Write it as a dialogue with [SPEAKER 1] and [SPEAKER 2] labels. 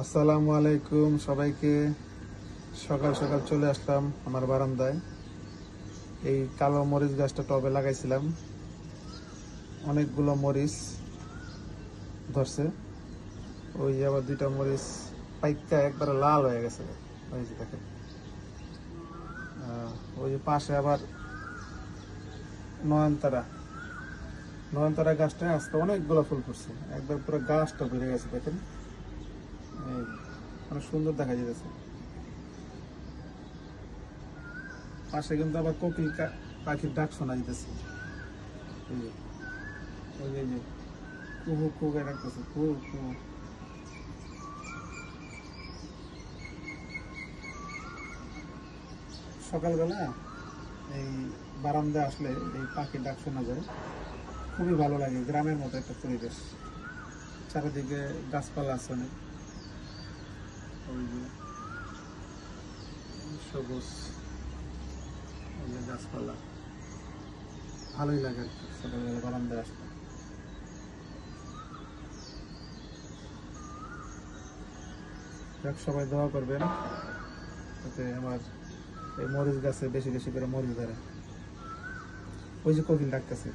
[SPEAKER 1] আসসালামু আলাইকুম সবাইকে। সকাল সকাল চলে আসলাম আমার বারান্দায়। এই কালো মরিচ গাছটা টবে লাগাইছিলাম, অনেকগুলো মরিচ ধরছে। ওই যে আবার দুইটা মরিচ পাইকা একবারে লাল হয়ে গেছে। ওই যে দেখেন, ওই যে পাশে আবার নয়নতারা নয়নতারা গাছটা আজকে অনেকগুলো ফুল ফুটছে, একবার পুরো গাছটা ভরে গেছে। দেখেন, এই অনেক সুন্দর দেখা যাচ্ছে। পাশে কিন্তু আবার কোকিল পাখির ডাক শোনা যেতেছে। এই যে ওই যে কুহু কুহু ডাকতেছে, কুহু কুহু। সকালবেলা এই বারান্দায় আসলে এই পাখির ডাক শোনা যায়, খুবই ভালো লাগে। গ্রামের মতো একটা পরিবেশ, চারিদিকে গাছপালা আছে অনেক। ওই যে সবুজ, ওই যে গাছপালা, ভালোই লাগে আর কি সকালবেলা বারান্দায় আসলে। সবাই দোয়া করবেন যাতে আমার এই মরিচ গাছে বেশি বেশি করে মরিচ ধরে। ওই যে কোকিল ডাকতেছে।